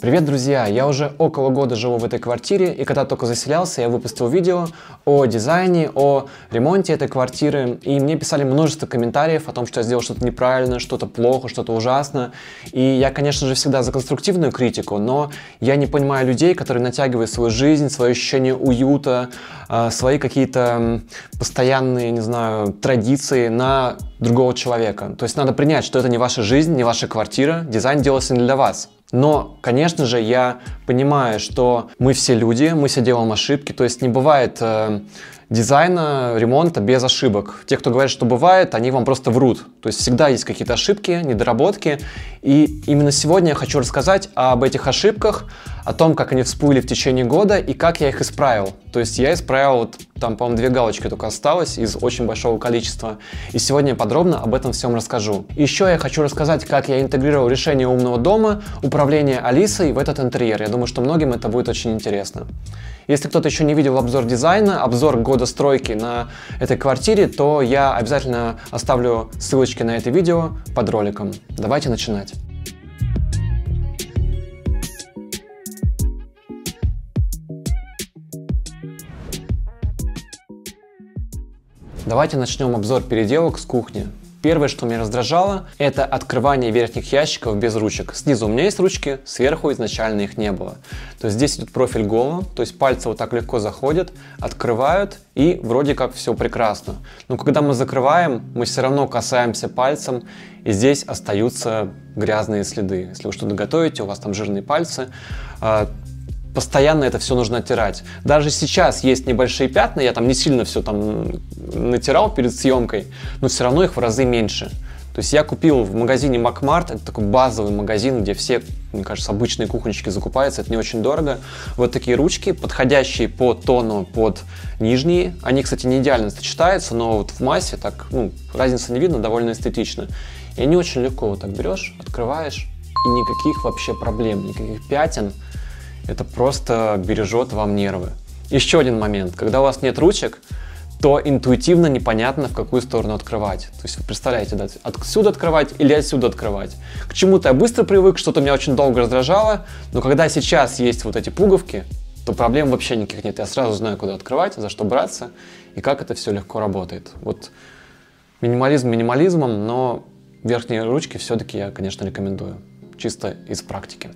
Привет, друзья! Я уже около года живу в этой квартире, и когда только заселялся, я выпустил видео о дизайне, о ремонте этой квартиры, и мне писали множество комментариев о том, что я сделал что-то неправильно, что-то плохо, что-то ужасно. И я, конечно же, всегда за конструктивную критику, но я не понимаю людей, которые натягивают свою жизнь, свое ощущение уюта, свои какие-то постоянные, не знаю, традиции на другого человека. То есть надо принять, что это не ваша жизнь, не ваша квартира, дизайн делался не для вас. Но, конечно же, я понимаю, что мы все люди, мы все делаем ошибки, то есть не бывает дизайна, ремонта без ошибок. Те, кто говорит, что бывает, они вам просто врут. То есть всегда есть какие-то ошибки, недоработки. И именно сегодня я хочу рассказать об этих ошибках, о том, как они всплыли в течение года и как я их исправил. То есть я исправил, вот там, по-моему, 2 галочки только осталось из очень большого количества. И сегодня я подробно об этом всем расскажу. Еще я хочу рассказать, как я интегрировал решение умного дома, управление Алисой в этот интерьер. Я думаю, что многим это будет очень интересно. Если кто-то еще не видел обзор дизайна, обзор года стройки на этой квартире, то я обязательно оставлю ссылочки на это видео под роликом. Давайте начинать. Давайте начнем обзор переделок с кухни. Первое, что меня раздражало, это открывание верхних ящиков без ручек. Снизу у меня есть ручки, сверху изначально их не было. То есть здесь идет профиль голого, то есть пальцы вот так легко заходят, открывают, и вроде как все прекрасно. Но когда мы закрываем, мы все равно касаемся пальцем, и здесь остаются грязные следы. Если вы что-то готовите, у вас там жирные пальцы, постоянно это все нужно оттирать. Даже сейчас есть небольшие пятна, я там не сильно все там натирал перед съемкой, но все равно их в разы меньше. То есть я купил в магазине Макмарт, это такой базовый магазин, где все, мне кажется, обычные кухончики закупаются, это не очень дорого. Вот такие ручки, подходящие по тону под нижние. Они, кстати, не идеально сочетаются, но вот в массе так, разницы не видно, довольно эстетично. И они очень легко вот так берешь, открываешь, и никаких вообще проблем, никаких пятен. Это просто бережет вам нервы. Еще один момент. Когда у вас нет ручек, то интуитивно непонятно, в какую сторону открывать. То есть вы представляете, да, отсюда открывать или отсюда открывать. К чему-то я быстро привык, что-то меня очень долго раздражало, но когда сейчас есть вот эти пуговки, то проблем вообще никаких нет. Я сразу знаю, куда открывать, за что браться и как это все легко работает. Вот минимализм минимализмом, но верхние ручки все-таки я, конечно, рекомендую. Чисто из практики.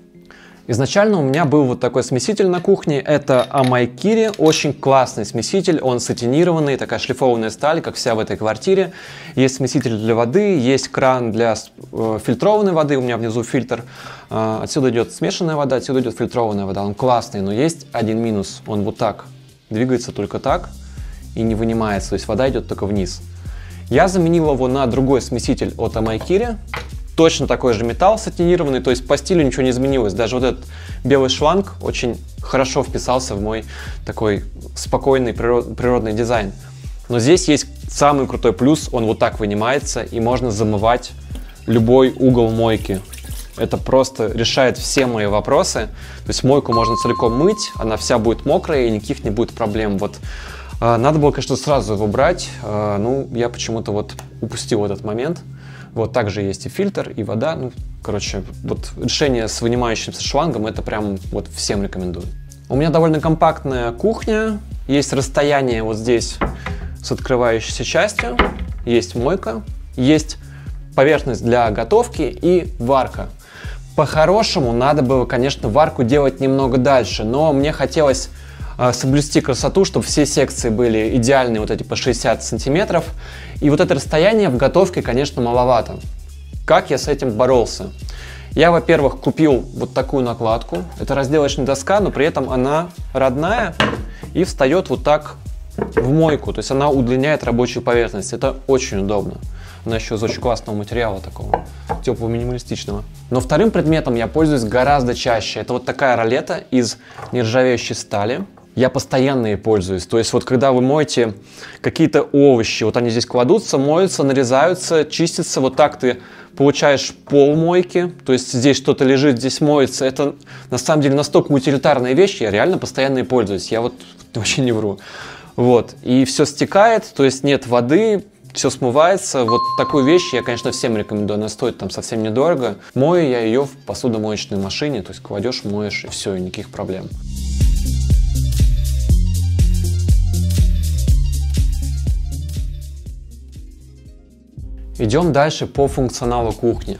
Изначально у меня был вот такой смеситель на кухне, это Amaikiri, очень классный смеситель, он сатинированный, такая шлифованная сталь, как вся в этой квартире. Есть смеситель для воды, есть кран для фильтрованной воды, у меня внизу фильтр, отсюда идет смешанная вода, отсюда идет фильтрованная вода, он классный, но есть один минус, он вот так двигается только так и не вынимается, то есть вода идет только вниз. Я заменил его на другой смеситель от Amaikiri. Точно такой же металл сатинированный, то есть по стилю ничего не изменилось. Даже вот этот белый шланг очень хорошо вписался в мой такой спокойный природный дизайн. Но здесь есть самый крутой плюс, он вот так вынимается и можно замывать любой угол мойки. Это просто решает все мои вопросы. То есть мойку можно целиком мыть, она вся будет мокрая и никаких не будет проблем. Вот надо было, конечно, сразу его брать, ну я почему-то вот упустил этот момент. Вот также есть и фильтр, и вода. Ну, короче, вот решение с вынимающимся шлангом, это прям вот всем рекомендую. У меня довольно компактная кухня. Есть расстояние вот здесь с открывающейся частью. Есть мойка. Есть поверхность для готовки и варка. По-хорошему, надо было, конечно, варку делать немного дальше, но мне хотелось соблюсти красоту, чтобы все секции были идеальные, вот эти по 60 сантиметров. И вот это расстояние в готовке, конечно, маловато. Как я с этим боролся? Я, во-первых, купил вот такую накладку. Это разделочная доска, но при этом она родная и встает вот так в мойку. То есть она удлиняет рабочую поверхность. Это очень удобно. Она еще из очень классного материала такого, теплого, минималистичного. Но вторым предметом я пользуюсь гораздо чаще. Это вот такая ролета из нержавеющей стали. Я постоянно ей пользуюсь. То есть вот когда вы моете какие-то овощи, вот они здесь кладутся, моются, нарезаются, чистятся, вот так ты получаешь полмойки. То есть здесь что-то лежит, здесь моется. Это на самом деле настолько утилитарная вещь, я реально постоянно ей пользуюсь. Я вот вообще не вру. Вот. И все стекает, то есть нет воды, все смывается. Вот такую вещь я, конечно, всем рекомендую. Она стоит там совсем недорого. Мою я ее в посудомоечной машине, то есть кладешь, моешь и все, и никаких проблем. Идем дальше по функционалу кухни.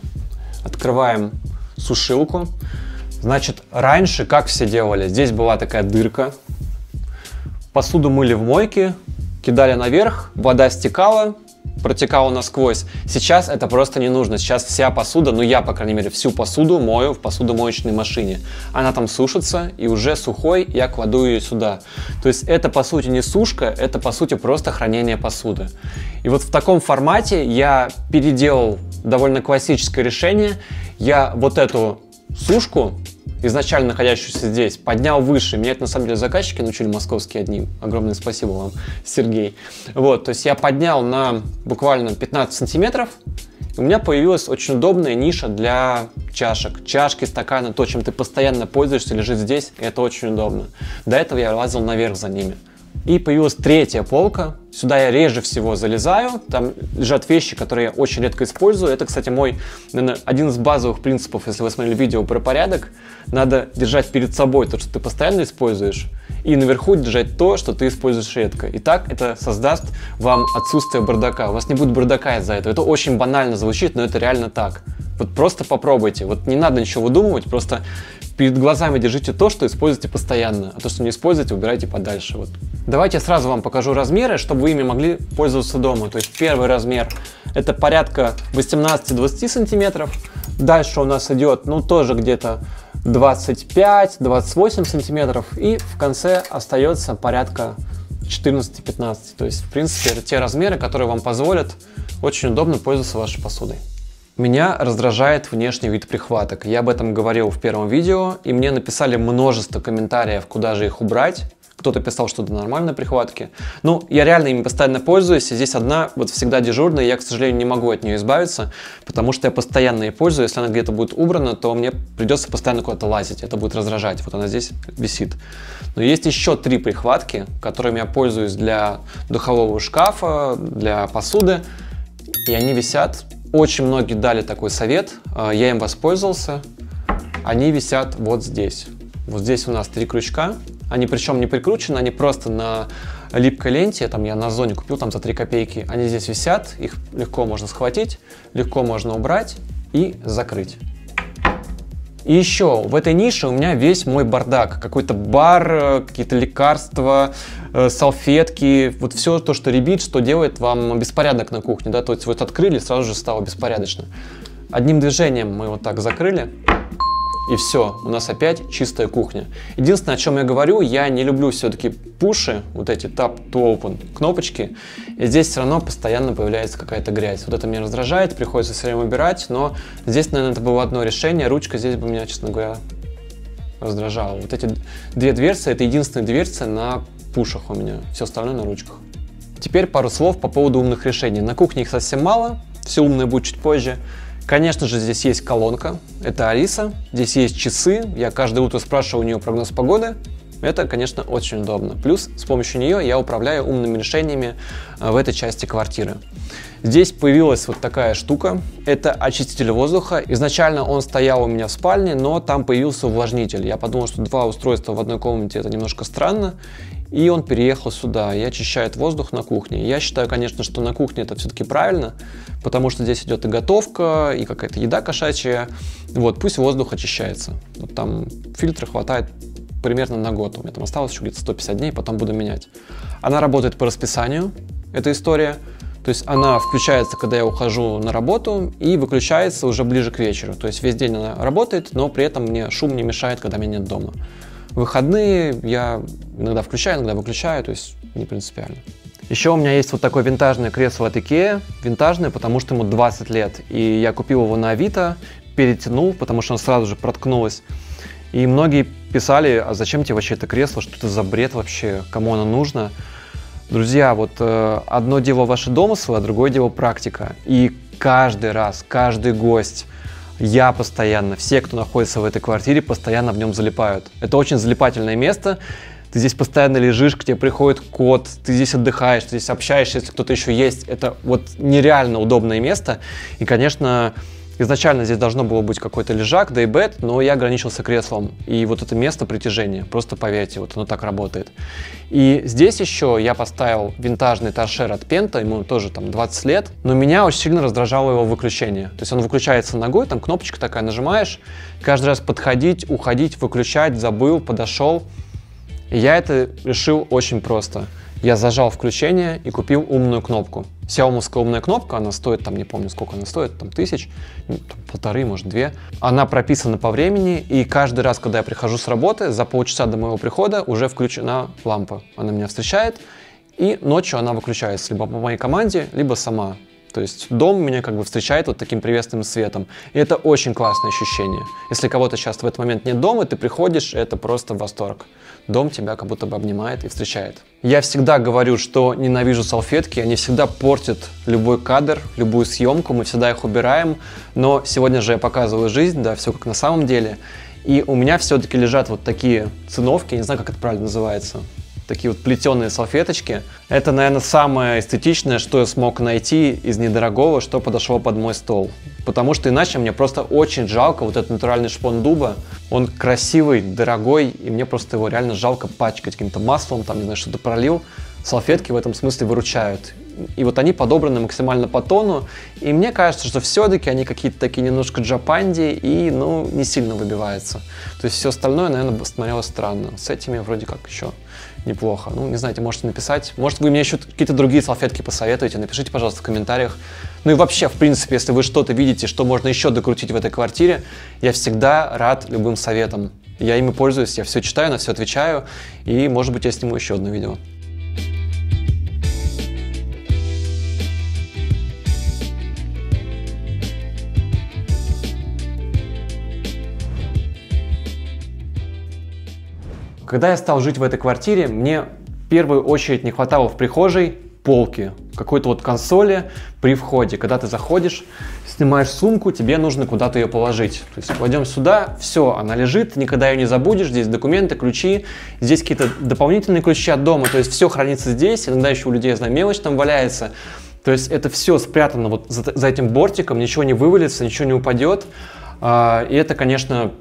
Открываем сушилку. Значит, раньше как все делали? Здесь была такая дырка. Посуду мыли в мойке, кидали наверх, вода стекала, протекала насквозь. Сейчас это просто не нужно. Сейчас вся посуда, ну я, по крайней мере, всю посуду мою в посудомоечной машине. Она там сушится, и уже сухой я кладу ее сюда. То есть это, по сути, не сушка, это, по сути, просто хранение посуды. И вот в таком формате я переделал довольно классическое решение. Я вот эту сушку, изначально находящуюся здесь, поднял выше. Меня это, на самом деле, заказчики научили, московские одни. Огромное спасибо вам, Сергей. Вот, то есть я поднял на буквально 15 сантиметров. И у меня появилась очень удобная ниша для чашек. Чашки, стаканы, то, чем ты постоянно пользуешься, лежит здесь, и это очень удобно. До этого я лазил наверх за ними. И появилась третья полка. Сюда я реже всего залезаю. Там лежат вещи, которые я очень редко использую. Это, кстати, мой, наверное, один из базовых принципов, если вы смотрели видео про порядок. Надо держать перед собой то, что ты постоянно используешь, и наверху держать то, что ты используешь редко. И так это создаст вам отсутствие бардака. У вас не будет бардака из-за этого. Это очень банально звучит, но это реально так. Вот просто попробуйте. Вот не надо ничего выдумывать, просто перед глазами держите то, что используете постоянно, а то, что не используете, убирайте подальше. Вот. Давайте я сразу вам покажу размеры, чтобы вы ими могли пользоваться дома. То есть первый размер — это порядка 18-20 сантиметров. Дальше у нас идет, ну, тоже где-то 25-28 сантиметров. И в конце остается порядка 14-15. То есть, в принципе, это те размеры, которые вам позволят очень удобно пользоваться вашей посудой. Меня раздражает внешний вид прихваток. Я об этом говорил в первом видео, и мне написали множество комментариев, куда же их убрать. Кто-то писал, что это нормальные прихватки. Ну, я реально ими постоянно пользуюсь, и здесь одна вот всегда дежурная, и я, к сожалению, не могу от нее избавиться, потому что я постоянно ей пользуюсь. Если она где-то будет убрана, то мне придется постоянно куда-то лазить, это будет раздражать. Вот она здесь висит. Но есть еще 3 прихватки, которыми я пользуюсь для духового шкафа, для посуды, и они висят. Очень многие дали такой совет, я им воспользовался. Они висят вот здесь. Вот здесь у нас 3 крючка. Они причем не прикручены, они просто на липкой ленте. Там я на Озоне купил там за 3 копейки. Они здесь висят, их легко можно схватить, легко можно убрать и закрыть. И еще в этой нише у меня весь мой бардак. Какой-то бар, какие-то лекарства, салфетки. Вот все то, что ребит, что делает вам беспорядок на кухне. Да? То есть вот открыли, сразу же стало беспорядочно. Одним движением мы вот так закрыли. И все, у нас опять чистая кухня. Единственное, о чем я говорю, я не люблю все-таки пуши, вот эти tap to open кнопочки. И здесь все равно постоянно появляется какая-то грязь. Вот это меня раздражает, приходится все время убирать. Но здесь, наверное, это было одно решение. Ручка здесь бы меня, честно говоря, раздражала. Вот эти 2 дверцы, это единственные дверцы на пушах у меня. Все остальное на ручках. Теперь пару слов по поводу умных решений. На кухне их совсем мало, все умное будет чуть позже. Конечно же, здесь есть колонка, это Алиса, здесь есть часы, я каждое утро спрашиваю у нее прогноз погоды, это, конечно, очень удобно. Плюс с помощью нее я управляю умными решениями в этой части квартиры. Здесь появилась вот такая штука, это очиститель воздуха. Изначально он стоял у меня в спальне, но там появился увлажнитель. Я подумал, что 2 устройства в одной комнате это немножко странно. И он переехал сюда и очищает воздух на кухне. Я считаю, конечно, что на кухне это все-таки правильно, потому что здесь идет и готовка, и какая-то еда кошачья. Вот, пусть воздух очищается. Вот там фильтра хватает примерно на год. У меня там осталось еще где-то 150 дней, потом буду менять. Она работает по расписанию, эта история. То есть она включается, когда я ухожу на работу, и выключается уже ближе к вечеру. То есть весь день она работает, но при этом мне шум не мешает, когда меня нет дома. В выходные я иногда включаю, иногда выключаю, то есть не принципиально. Еще у меня есть вот такое винтажное кресло от Ikea, винтажное, потому что ему 20 лет. И я купил его на Авито, перетянул, потому что оно сразу же проткнулось. И многие писали, а зачем тебе вообще это кресло, что это за бред вообще, кому оно нужно? Друзья, вот одно дело ваши домыслы, а другое дело практика. И каждый раз, каждый гость, я постоянно, все, кто находится в этой квартире, постоянно в нем залипают. Это очень залипательное место. ты здесь постоянно лежишь, к тебе приходит кот, ты здесь отдыхаешь, ты здесь общаешься, если кто-то еще есть. Это вот нереально удобное место. И, конечно, изначально здесь должно было быть какой-то лежак, дейбед, но я ограничился креслом. И вот это место притяжения, просто поверьте, вот оно так работает. И здесь еще я поставил винтажный торшер от Penta, ему тоже там 20 лет, но меня очень сильно раздражало его выключение. То есть он выключается ногой, там кнопочка такая, нажимаешь, каждый раз подходить, уходить, выключать, забыл, подошел. И я это решил очень просто. Я зажал включение и купил умную кнопку. Xiaomi-ская умная кнопка, она стоит, там, не помню, сколько она стоит, там, 1000, полторы, может, 2. Она прописана по времени, и каждый раз, когда я прихожу с работы, за полчаса до моего прихода уже включена лампа. Она меня встречает, и ночью она выключается либо по моей команде, либо сама. То есть дом меня как бы встречает вот таким приветственным светом. И это очень классное ощущение. Если кого-то сейчас в этот момент нет дома, ты приходишь, это просто восторг. Дом тебя как будто бы обнимает и встречает. Я всегда говорю, что ненавижу салфетки, они всегда портят любой кадр, любую съемку, мы всегда их убираем. Но сегодня же я показываю жизнь, да, все как на самом деле. И у меня все-таки лежат вот такие циновки, я не знаю, как это правильно называется. Такие вот плетеные салфеточки. Это, наверное, самое эстетичное, что я смог найти из недорогого, что подошло под мой стол. Потому что иначе мне просто очень жалко вот этот натуральный шпон дуба. Он красивый, дорогой, и мне просто его реально жалко пачкать каким-то маслом, там, не знаю, что-то пролил. Салфетки в этом смысле выручают. И вот они подобраны максимально по тону. И мне кажется, что все-таки они какие-то такие немножко джапанди и, ну, не сильно выбиваются. То есть все остальное, наверное, смотрелось странно. С этими вроде как еще неплохо. Ну, не знаете, можете написать. Может, вы мне еще какие-то другие салфетки посоветуете. Напишите, пожалуйста, в комментариях. Ну и вообще, в принципе, если вы что-то видите, что можно еще докрутить в этой квартире, я всегда рад любым советам. Я ими пользуюсь, я все читаю, на все отвечаю. И, может быть, я сниму еще одно видео. Когда я стал жить в этой квартире, мне в первую очередь не хватало в прихожей полки, какой-то вот консоли при входе. Когда ты заходишь, снимаешь сумку, тебе нужно куда-то ее положить. То есть кладем сюда, все, она лежит, никогда ее не забудешь, здесь документы, ключи, здесь какие-то дополнительные ключи от дома, то есть все хранится здесь, иногда еще у людей, я знаю, мелочь там валяется. То есть это все спрятано вот за этим бортиком, ничего не вывалится, ничего не упадет. И это, конечно,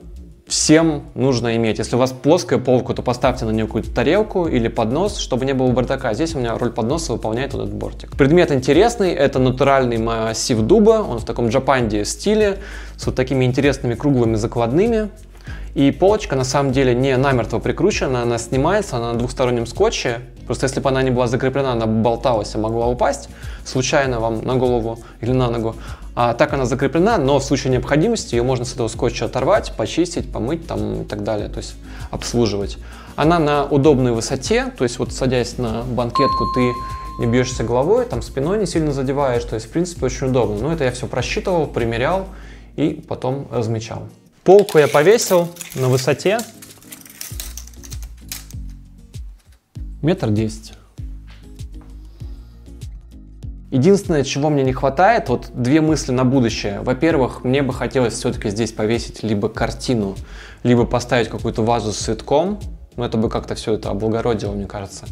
всем нужно иметь. Если у вас плоская полка, то поставьте на нее какую-то тарелку или поднос, чтобы не было бардака. Здесь у меня роль подноса выполняет вот этот бортик. Предмет интересный, это натуральный массив дуба, он в таком джапанди стиле, с вот такими интересными круглыми закладными. И полочка на самом деле не намертво прикручена, она снимается, она на двухстороннем скотче. Просто если бы она не была закреплена, она бы болталась и могла упасть случайно вам на голову или на ногу. А так она закреплена, но в случае необходимости ее можно с этого скотча оторвать, почистить, помыть там и так далее, то есть обслуживать. Она на удобной высоте, то есть вот садясь на банкетку, ты не бьешься головой, там спиной не сильно задеваешь, то есть в принципе очень удобно. Но это я все просчитывал, примерял и потом размечал. Полку я повесил на высоте 1,10 метра. Единственное, чего мне не хватает, вот две мысли на будущее. Во-первых, мне бы хотелось все-таки здесь повесить либо картину, либо поставить какую-то вазу с цветком. Но это бы как-то все это облагородило, мне кажется.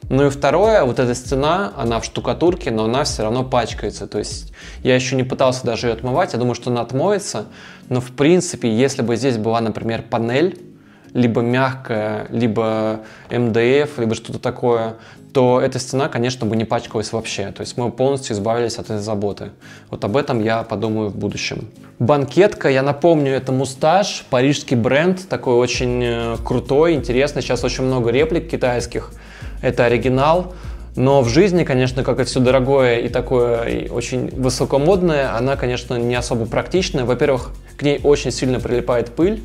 Ну и второе, вот эта стена, она в штукатурке, но она все равно пачкается. То есть я еще не пытался даже ее отмывать, я думаю, что она отмоется. Но в принципе, если бы здесь была, например, панель, либо мягкая, либо МДФ, либо что-то такое, то эта стена, конечно, бы не пачкалась вообще. То есть мы полностью избавились от этой заботы. Вот об этом я подумаю в будущем. Банкетка, я напомню, это Мусташ, парижский бренд, такой очень крутой, интересный. Сейчас очень много реплик китайских. Это оригинал. Но в жизни, конечно, как и все дорогое и такое и очень высокомодное, она, конечно, не особо практичная. Во-первых, к ней очень сильно прилипает пыль.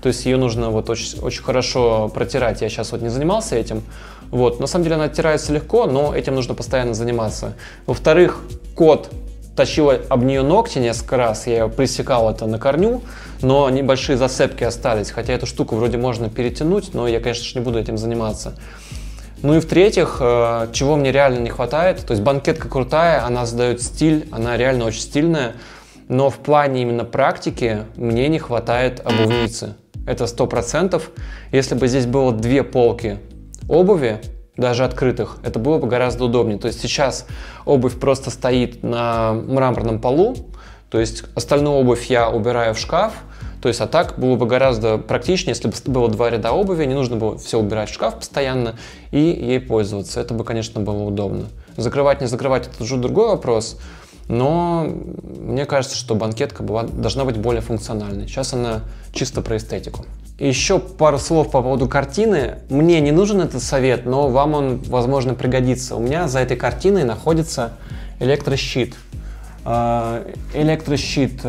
То есть ее нужно вот очень хорошо протирать. Я сейчас вот не занимался этим. Вот. На самом деле она оттирается легко, но этим нужно постоянно заниматься. Во-вторых, кот точил об нее ногти несколько раз. Я ее пресекал это на корню, но небольшие зацепки остались. Хотя эту штуку вроде можно перетянуть, но я, конечно же, не буду этим заниматься. Ну и в-третьих, чего мне реально не хватает, то есть банкетка крутая, она задает стиль, она реально очень стильная, но в плане именно практики мне не хватает обувницы. Это 100%. Если бы здесь было две полки обуви, даже открытых, это было бы гораздо удобнее. То есть сейчас обувь просто стоит на мраморном полу, то есть остальную обувь я убираю в шкаф. То есть, а так было бы гораздо практичнее, если бы было 2 ряда обуви, не нужно было все убирать в шкаф постоянно и ей пользоваться. Это бы, конечно, было удобно. Закрывать, не закрывать, это уже другой вопрос, но мне кажется, что банкетка должна быть более функциональной. Сейчас она чисто про эстетику. И еще пару слов по поводу картины. Мне не нужен этот совет, но вам он, возможно, пригодится. У меня за этой картиной находится электрощит. Электрощит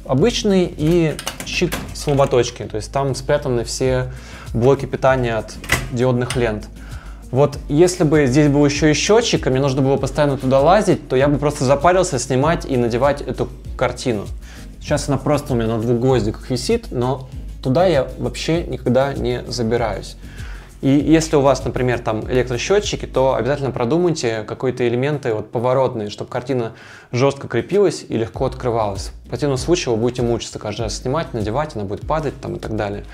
обычный и щит слаботочки, то есть там спрятаны все блоки питания от диодных лент. Вот если бы здесь был еще и счетчик, и мне нужно было постоянно туда лазить, то я бы просто запарился снимать и надевать эту картину. Сейчас она просто у меня на 2 гвоздиках висит, но туда я вообще никогда не забираюсь. И если у вас, например, там электросчетчики, то обязательно продумайте какие-то элементы поворотные, чтобы картина жестко крепилась и легко открывалась. В противном случае вы будете мучиться каждый раз снимать, надевать, она будет падать там и так далее.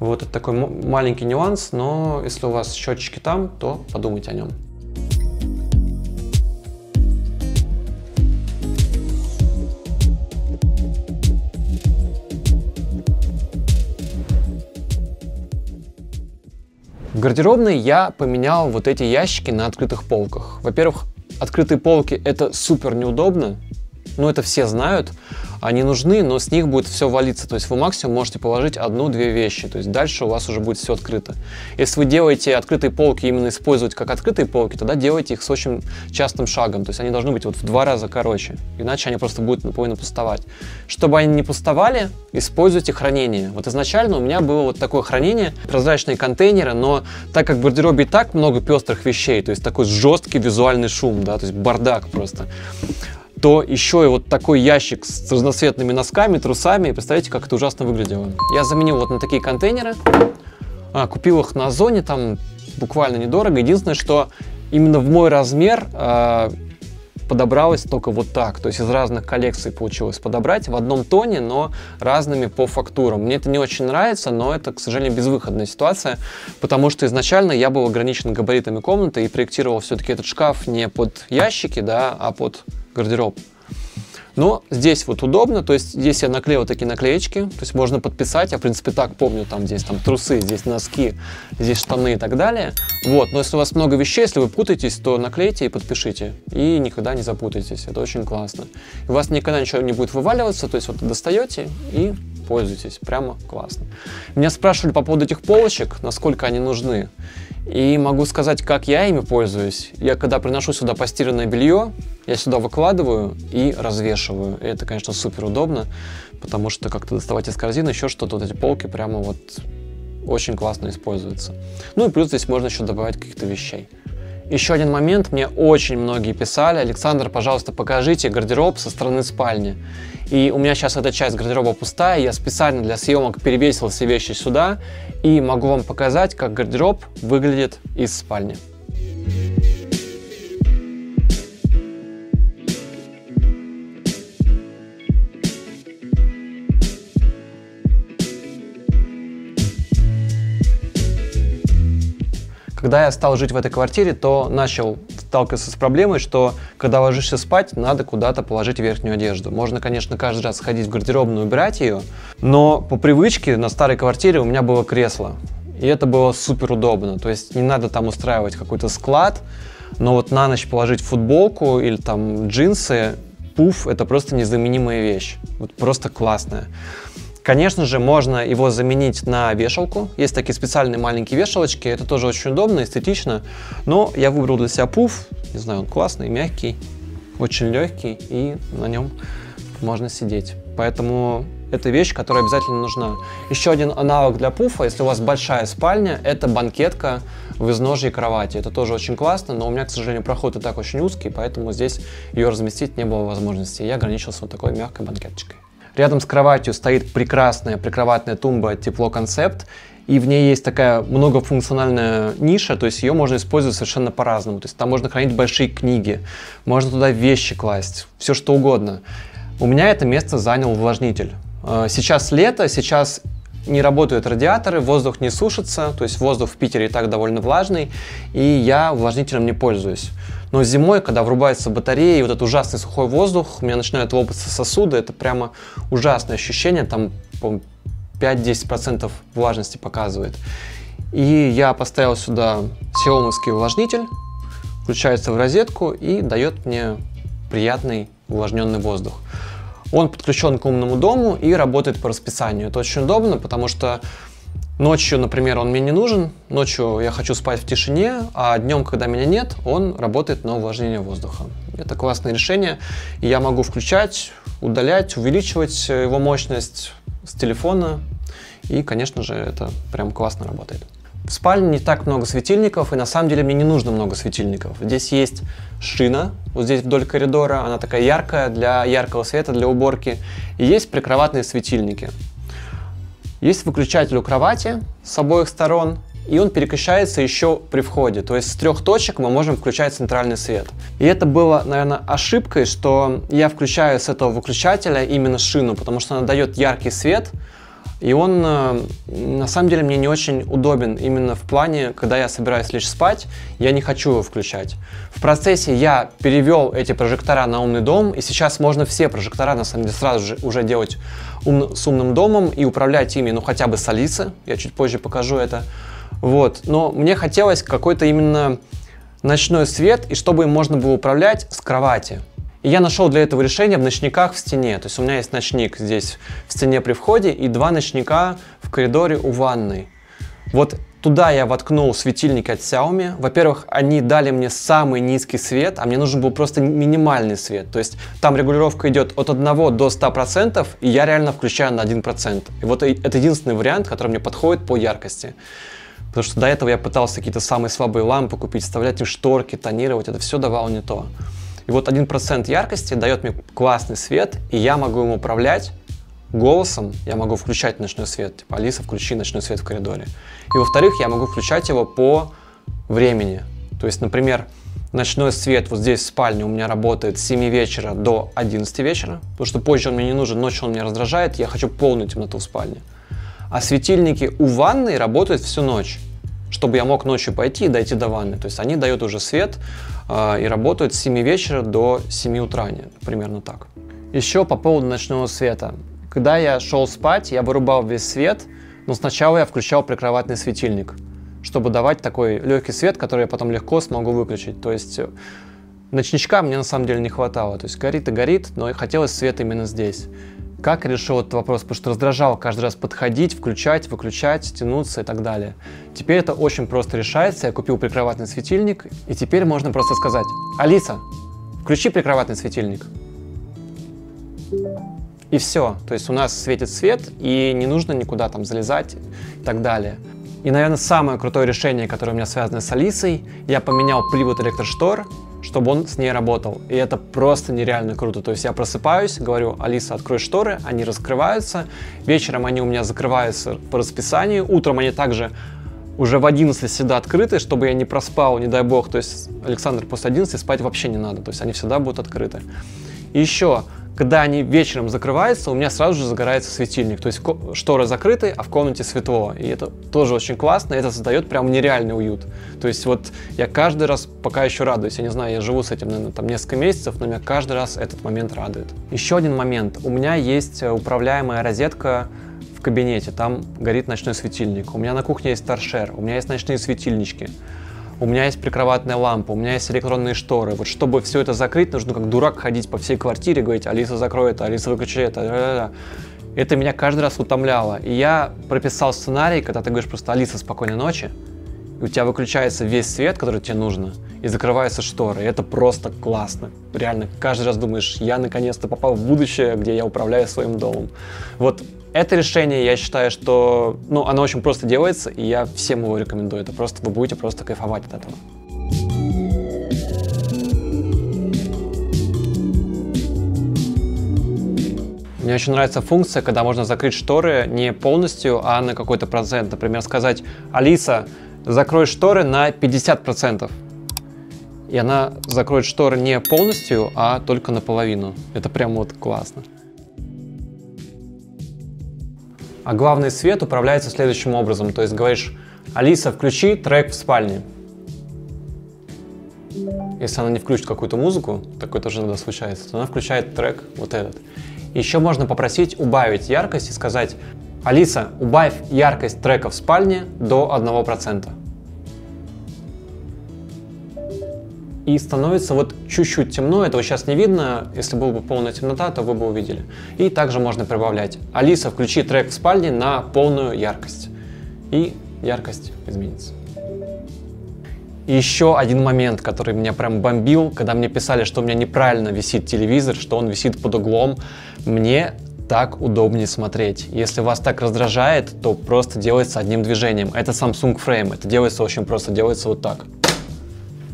Вот это такой маленький нюанс, но если у вас счетчики там, то подумайте о нем. В гардеробной я поменял вот эти ящики на открытых полках. Во-первых, открытые полки это супер неудобно, ну это все знают, они нужны, но с них будет все валиться, то есть вы максимум можете положить 1-2 вещи, то есть дальше у вас уже будет все открыто. Если вы делаете открытые полки именно использовать как открытые полки, тогда делайте их с очень частым шагом, то есть они должны быть в 2 раза короче, иначе они просто будут наполовину пустовать. Чтобы они не пустовали, используйте хранение. Вот изначально у меня было вот такое хранение, прозрачные контейнеры, но так как в гардеробе и так много пестрых вещей, то есть такой жесткий визуальный шум, да, то есть бардак просто, то еще и вот такой ящик с разноцветными носками, трусами. Представляете, как это ужасно выглядело. Я заменил вот на такие контейнеры. Купил их на Озоне, там буквально недорого. Единственное, что именно в мой размер подобралось только вот так. То есть из разных коллекций получилось подобрать в одном тоне, но разными по фактурам. Мне это не очень нравится, но это, к сожалению, безвыходная ситуация, потому что изначально я был ограничен габаритами комнаты и проектировал все-таки этот шкаф не под ящики, да, а под гардероб. Но здесь вот удобно, то есть здесь я наклеил такие наклеечки, то есть можно подписать, я в принципе так помню, там здесь там трусы, здесь носки, здесь штаны и так далее. Вот, но если у вас много вещей, если вы путаетесь, то наклейте и подпишите, и никогда не запутайтесь, это очень классно. И у вас никогда ничего не будет вываливаться, то есть вот достаете и пользуйтесь, прямо классно. Меня спрашивали по поводу этих полочек, насколько они нужны. И могу сказать, как я ими пользуюсь. Я когда приношу сюда постиранное белье, я сюда выкладываю и развешиваю. И это, конечно, супер удобно, потому что как-то доставать из корзины еще что-то, вот эти полки прямо вот очень классно используются. Ну и плюс здесь можно еще добавить каких-то вещей. Еще один момент, мне очень многие писали: Александр, пожалуйста, покажите гардероб со стороны спальни. И у меня сейчас эта часть гардероба пустая, я специально для съемок перевесил все вещи сюда и могу вам показать, как гардероб выглядит из спальни. Когда я стал жить в этой квартире, то начал сталкиваться с проблемой, что когда ложишься спать, надо куда-то положить верхнюю одежду. Можно, конечно, каждый раз ходить в гардеробную и убирать ее, но по привычке на старой квартире у меня было кресло. И это было супер удобно. То есть не надо там устраивать какой-то склад, но вот на ночь положить футболку или там джинсы, пуф, это просто незаменимая вещь. Вот просто классная. Конечно же, можно его заменить на вешалку. Есть такие специальные маленькие вешалочки. Это тоже очень удобно, эстетично. Но я выбрал для себя пуф. Не знаю, он классный, мягкий, очень легкий. И на нем можно сидеть. Поэтому это вещь, которая обязательно нужна. Еще один аналог для пуфа, если у вас большая спальня, это банкетка в изножье кровати. Это тоже очень классно, но у меня, к сожалению, проход и так очень узкий, поэтому здесь ее разместить не было возможности. Я ограничился вот такой мягкой банкеточкой. Рядом с кроватью стоит прекрасная прикроватная тумба Тепло Концепт, и в ней есть такая многофункциональная ниша, то есть ее можно использовать совершенно по-разному. То есть там можно хранить большие книги, можно туда вещи класть, все что угодно. У меня это место занял увлажнитель. Сейчас лето, сейчас не работают радиаторы, воздух не сушится, то есть воздух в Питере и так довольно влажный, и я увлажнителем не пользуюсь. Но зимой, когда врубается батарея и вот этот ужасный сухой воздух, у меня начинают лопаться сосуды, это прямо ужасное ощущение, там, по-моему, 5-10% влажности показывает. И я поставил сюда xiaomi-ский увлажнитель, включается в розетку и дает мне приятный увлажненный воздух. Он подключен к умному дому и работает по расписанию. Это очень удобно, потому что ночью, например, он мне не нужен, ночью я хочу спать в тишине, а днем, когда меня нет, он работает на увлажнение воздуха. Это классное решение, и я могу включать, удалять, увеличивать его мощность с телефона, и, конечно же, это прям классно работает. В спальне не так много светильников, и на самом деле мне не нужно много светильников. Здесь есть шина, вот здесь вдоль коридора, она такая яркая, для яркого света, для уборки, и есть прикроватные светильники. Есть выключатель у кровати с обоих сторон, и он переключается еще при входе, то есть с 3 точек мы можем включать центральный свет. И это было, наверное, ошибкой, что я включаю с этого выключателя именно шину, потому что она дает яркий свет, и он на самом деле мне не очень удобен именно в плане, когда я собираюсь лечь спать, я не хочу его включать. В процессе я перевел эти прожектора на умный дом, и сейчас можно все прожектора на самом деле сразу же уже делать с умным домом и управлять ими, ну хотя бы с Алисы, я чуть позже покажу это. Вот. Но мне хотелось какой-то именно ночной свет, и чтобы им можно было управлять с кровати. И я нашел для этого решение в ночниках в стене. То есть у меня есть ночник здесь в стене при входе и 2 ночника в коридоре у ванной. Вот туда я воткнул светильники от Xiaomi. Во-первых, они дали мне самый низкий свет, а мне нужен был просто минимальный свет. То есть там регулировка идет от 1 до 100%, и я реально включаю на 1%. И вот это единственный вариант, который мне подходит по яркости. Потому что до этого я пытался какие-то самые слабые лампы купить, вставлять им шторки, тонировать, это все давало не то. И вот 1% яркости дает мне классный свет, и я могу им управлять голосом, я могу включать ночной свет, типа Алиса, включи ночной свет в коридоре. И во-вторых, я могу включать его по времени. То есть, например, ночной свет вот здесь в спальне у меня работает с 7 вечера до 11 вечера, потому что позже он мне не нужен, ночью он меня раздражает, я хочу полную темноту в спальне. А светильники у ванной работают всю ночь, чтобы я мог ночью пойти и дойти до ванны. То есть они дают уже свет и работают с 7 вечера до 7 утра, примерно так. Еще по поводу ночного света. Когда я шел спать, я вырубал весь свет, но сначала я включал прикроватный светильник, чтобы давать такой легкий свет, который я потом легко смогу выключить. То есть ночничка мне на самом деле не хватало. То есть горит и горит, но хотелось света именно здесь. Как решил этот вопрос? Потому что раздражал каждый раз подходить, включать, выключать, тянуться и так далее. Теперь это очень просто решается. Я купил прикроватный светильник, и теперь можно просто сказать: Алиса, включи прикроватный светильник. И все. То есть у нас светит свет, и не нужно никуда там залезать и так далее. И, наверное, самое крутое решение, которое у меня связано с Алисой, я поменял привод электроштор, чтобы он с ней работал. И это просто нереально круто. То есть я просыпаюсь, говорю: Алиса, открой шторы, они раскрываются. Вечером они у меня закрываются по расписанию. Утром они также уже в 11 всегда открыты, чтобы я не проспал, не дай бог. То есть Александр после 11 спать вообще не надо. То есть они всегда будут открыты. И еще, когда они вечером закрываются, у меня сразу же загорается светильник. То есть шторы закрыты, а в комнате светло. И это тоже очень классно, это создает прям нереальный уют. То есть вот я каждый раз пока еще радуюсь. Я не знаю, я живу с этим, наверное, там несколько месяцев, но меня каждый раз этот момент радует. Еще один момент. У меня есть управляемая розетка в кабинете. Там горит ночной светильник. У меня на кухне есть торшер, у меня есть ночные светильнички. У меня есть прикроватная лампа, у меня есть электронные шторы. Вот чтобы все это закрыть, нужно как дурак ходить по всей квартире, говорить: Алиса, закрой это, Алиса, выключи это. Это меня каждый раз утомляло. И я прописал сценарий, когда ты говоришь просто: Алиса, спокойной ночи, и у тебя выключается весь свет, который тебе нужно, и закрываются шторы. И это просто классно. Реально, каждый раз думаешь: я наконец-то попал в будущее, где я управляю своим домом. Вот. Это решение, я считаю, что оно очень просто делается, и я всем его рекомендую. Это просто, вы будете просто кайфовать от этого. Мне очень нравится функция, когда можно закрыть шторы не полностью, а на какой-то процент. Например, сказать: Алиса, закрой шторы на 50%. И она закроет шторы не полностью, а только наполовину. Это прям вот классно. А главный свет управляется следующим образом. То есть говоришь: Алиса, включи трек в спальне. Если она не включит какую-то музыку, такое тоже иногда случается, то она включает трек вот этот. Еще можно попросить убавить яркость и сказать: Алиса, убавь яркость трека в спальне до 1%. И становится вот чуть-чуть темно, этого сейчас не видно, если была бы полная темнота, то вы бы увидели. И также можно прибавлять: Алиса, включи трек в спальне на полную яркость. И яркость изменится. И еще один момент, который меня прям бомбил, когда мне писали, что у меня неправильно висит телевизор, что он висит под углом. Мне так удобнее смотреть. Если вас так раздражает, то просто делается одним движением. Это Samsung Frame, это делается очень просто, делается вот так.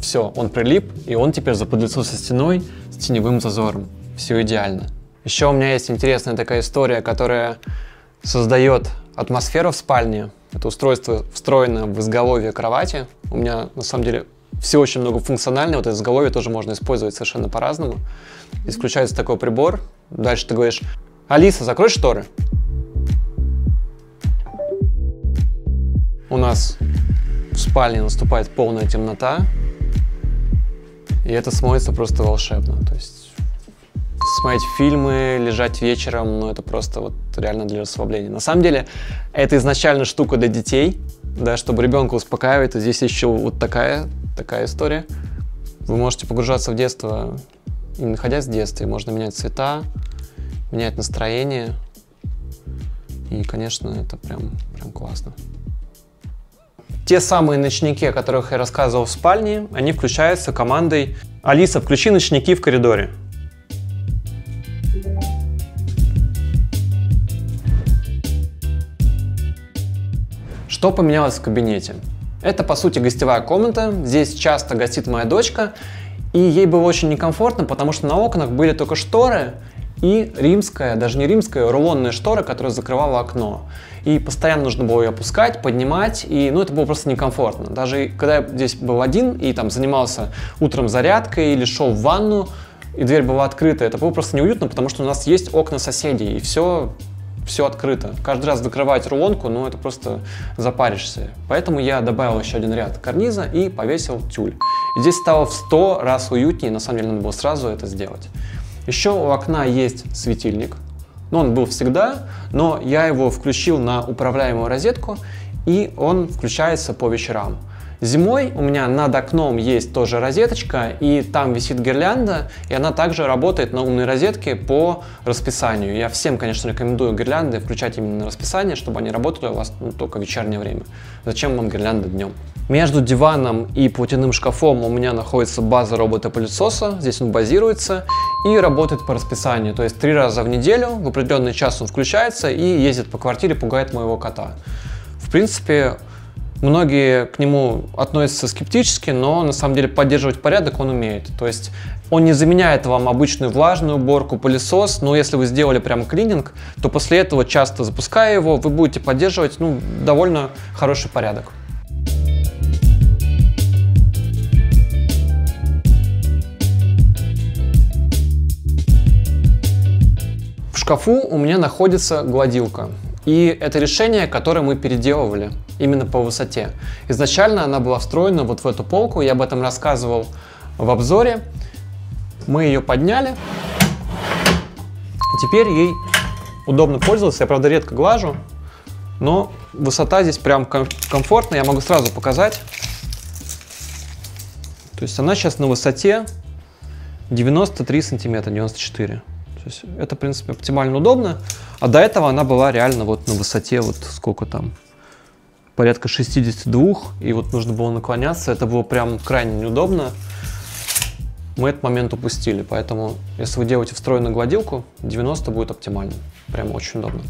Все, он прилип, и он теперь заподлицо со стеной с теневым зазором. Все идеально. Еще у меня есть интересная такая история, которая создает атмосферу в спальне. Это устройство встроено в изголовье кровати. У меня на самом деле все очень многофункционально. Вот это изголовье тоже можно использовать совершенно по-разному. И включается такой прибор. Дальше ты говоришь: Алиса, закрой шторы. У нас в спальне наступает полная темнота. И это смотрится просто волшебно. То есть смотреть фильмы, лежать вечером, ну это просто вот реально для расслабления. На самом деле это изначально штука для детей, да, чтобы ребенка успокаивать. И здесь еще вот такая история. Вы можете погружаться в детство, и находясь в детстве, можно менять цвета, менять настроение. И, конечно, это прям классно. Те самые ночники, о которых я рассказывал в спальне, они включаются командой: Алиса, включи ночники в коридоре. Что поменялось в кабинете? Это, по сути, гостевая комната. Здесь часто гостит моя дочка, и ей было очень некомфортно, потому что на окнах были только шторы и римская, даже не римская, рулонная штора, которая закрывала окно. И постоянно нужно было ее опускать, поднимать, и это было просто некомфортно. Даже когда я здесь был один и там занимался утром зарядкой или шел в ванну, и дверь была открыта, это было просто неуютно, потому что у нас есть окна соседей, и все открыто. Каждый раз закрывать рулонку, это просто запаришься. Поэтому я добавил еще один ряд карниза и повесил тюль. И здесь стало в 100 раз уютнее, на самом деле надо было сразу это сделать. Еще у окна есть светильник. Он был всегда, но я его включил на управляемую розетку, и он включается по вечерам. Зимой у меня над окном есть тоже розеточка, и там висит гирлянда, и она также работает на умной розетке по расписанию. Я всем, конечно, рекомендую гирлянды включать именно на расписание, чтобы они работали у вас только в вечернее время. Зачем вам гирлянда днем? Между диваном и платяным шкафом у меня находится база робота-пылесоса. Здесь он базируется и работает по расписанию. То есть 3 раза в неделю в определенный час он включается и ездит по квартире, пугает моего кота. В принципе, многие к нему относятся скептически, но на самом деле поддерживать порядок он умеет. То есть он не заменяет вам обычную влажную уборку, пылесос, но если вы сделали прям клининг, то после этого, часто запуская его, вы будете поддерживать довольно хороший порядок. В шкафу у меня находится гладилка. И это решение, которое мы переделывали именно по высоте. Изначально она была встроена вот в эту полку, я об этом рассказывал в обзоре. Мы ее подняли. Теперь ей удобно пользоваться. Я, правда, редко глажу, но высота здесь прям комфортная. Я могу сразу показать. То есть она сейчас на высоте 93 сантиметра, 94. То есть это, в принципе, оптимально удобно. А до этого она была реально вот на высоте, вот сколько там, порядка 62, и вот нужно было наклоняться. Это было прям крайне неудобно. Мы этот момент упустили, поэтому если вы делаете встроенную гладилку, 90 будет оптимально. Прям очень удобно.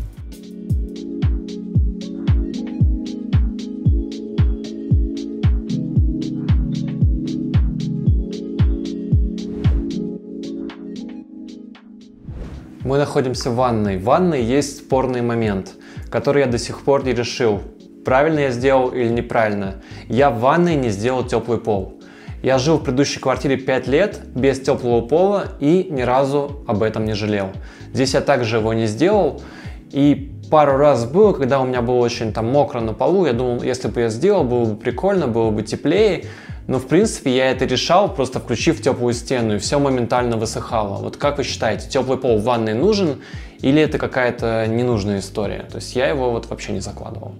Мы находимся в ванной. В ванной есть спорный момент, который я до сих пор не решил, правильно я сделал или неправильно. Я в ванной не сделал теплый пол. Я жил в предыдущей квартире 5 лет без теплого пола и ни разу об этом не жалел. Здесь я также его не сделал. И пару раз было, когда у меня было очень там мокро на полу, я думал, если бы я сделал, было бы прикольно, было бы теплее. Но, в принципе, я это решал, просто включив теплую стену, и все моментально высыхало. Вот как вы считаете, теплый пол в ванной нужен или это какая-то ненужная история? То есть я его вот вообще не закладывал.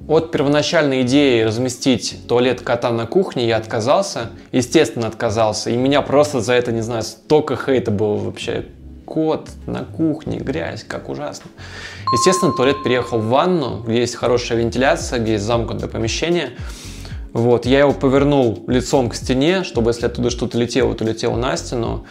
От первоначальной идеи разместить туалет кота на кухне я отказался, естественно отказался, и меня просто за это, не знаю, столько хейта было вообще. Кот на кухне, грязь, как ужасно. Естественно, туалет переехал в ванну, где есть хорошая вентиляция, где есть замкнутое помещение. Вот, я его повернул лицом к стене, чтобы если оттуда что-то летело, то летело на стену.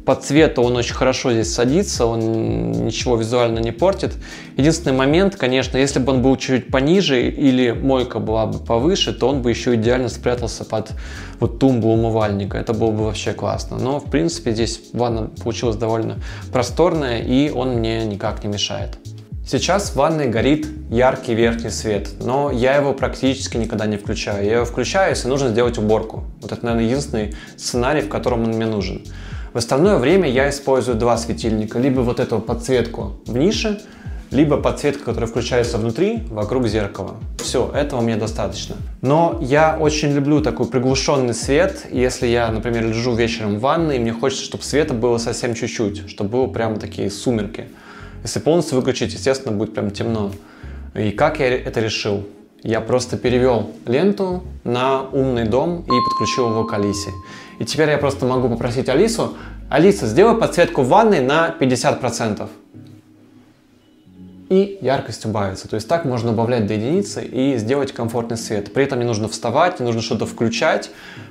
По цвету он очень хорошо здесь садится, он ничего визуально не портит. Единственный момент, конечно, если бы он был чуть-чуть пониже или мойка была бы повыше, то он бы еще идеально спрятался под вот тумбу умывальника. Это было бы вообще классно. Но, в принципе, здесь ванна получилась довольно просторная, и он мне никак не мешает. Сейчас в ванной горит яркий верхний свет, но я его практически никогда не включаю. Я его включаю, если нужно сделать уборку. Вот это, наверное, единственный сценарий, в котором он мне нужен. В остальное время я использую два светильника. Либо вот эту подсветку в нише, либо подсветка, которая включается внутри, вокруг зеркала. Все, этого мне достаточно. Но я очень люблю такой приглушенный свет. Если я, например, лежу вечером в ванной, и мне хочется, чтобы света было совсем чуть-чуть, чтобы было прямо такие сумерки. Если полностью выключить, естественно, будет прям темно. И как я это решил? Я просто перевел ленту на умный дом и подключил его к Алисе. И теперь я просто могу попросить Алису: Алиса, сделай подсветку в ванной на 50%. И яркость убавится. То есть так можно убавлять до единицы и сделать комфортный свет. При этом не нужно вставать, не нужно что-то включать.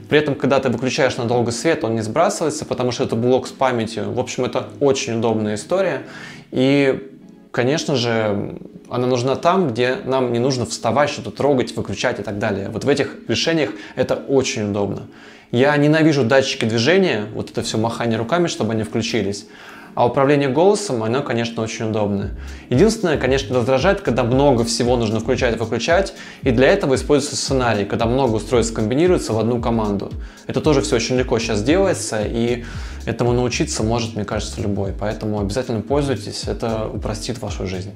При этом, когда ты выключаешь надолго свет, он не сбрасывается, потому что это блок с памятью. В общем, это очень удобная история. И, конечно же, она нужна там, где нам не нужно вставать, что-то трогать, выключать и так далее. Вот в этих решениях это очень удобно. Я ненавижу датчики движения, вот это все махание руками, чтобы они включились. А управление голосом, оно, конечно, очень удобное. Единственное, конечно, раздражает, когда много всего нужно включать и выключать. И для этого используется сценарий, когда много устройств комбинируется в одну команду. Это тоже все очень легко сейчас делается, и этому научиться может, мне кажется, любой. Поэтому обязательно пользуйтесь, это упростит вашу жизнь.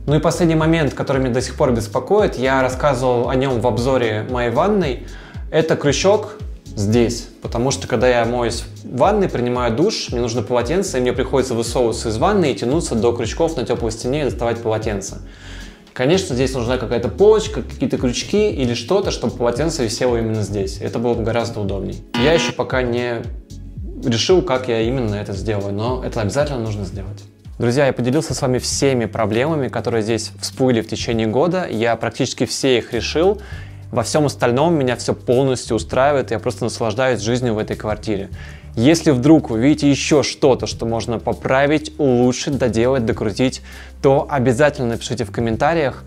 Ну и последний момент, который меня до сих пор беспокоит, я рассказывал о нем в обзоре моей ванной. Это крючок здесь, потому что когда я моюсь в ванной, принимаю душ, мне нужно полотенце, и мне приходится высовываться из ванны и тянуться до крючков на теплой стене и доставать полотенце. Конечно, здесь нужна какая-то полочка, какие-то крючки или что-то, чтобы полотенце висело именно здесь. Это было бы гораздо удобнее. Я еще пока не решил, как я именно это сделаю, но это обязательно нужно сделать. Друзья, я поделился с вами всеми проблемами, которые здесь всплыли в течение года. Я практически все их решил. Во всем остальном меня все полностью устраивает, я просто наслаждаюсь жизнью в этой квартире. Если вдруг вы видите еще что-то, что можно поправить, улучшить, доделать, докрутить, то обязательно напишите в комментариях,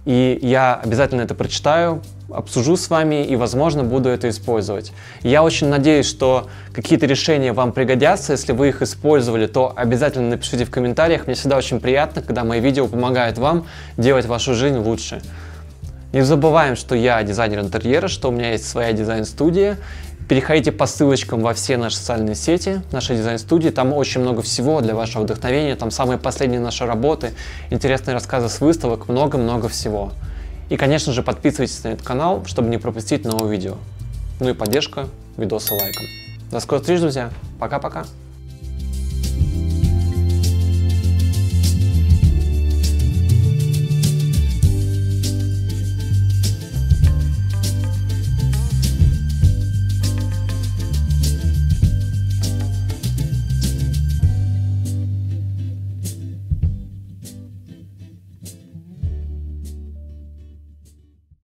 и я обязательно это прочитаю, обсужу с вами и, возможно, буду это использовать. Я очень надеюсь, что какие-то решения вам пригодятся. Если вы их использовали, то обязательно напишите в комментариях. Мне всегда очень приятно, когда мои видео помогают вам делать вашу жизнь лучше. Не забываем, что я дизайнер интерьера, что у меня есть своя дизайн-студия. Переходите по ссылочкам во все наши социальные сети, нашей дизайн-студии. Там очень много всего для вашего вдохновения. Там самые последние наши работы, интересные рассказы с выставок, много-много всего. И, конечно же, подписывайтесь на этот канал, чтобы не пропустить новые видео. Ну и поддержка видоса лайком. До скорых встреч, друзья. Пока-пока.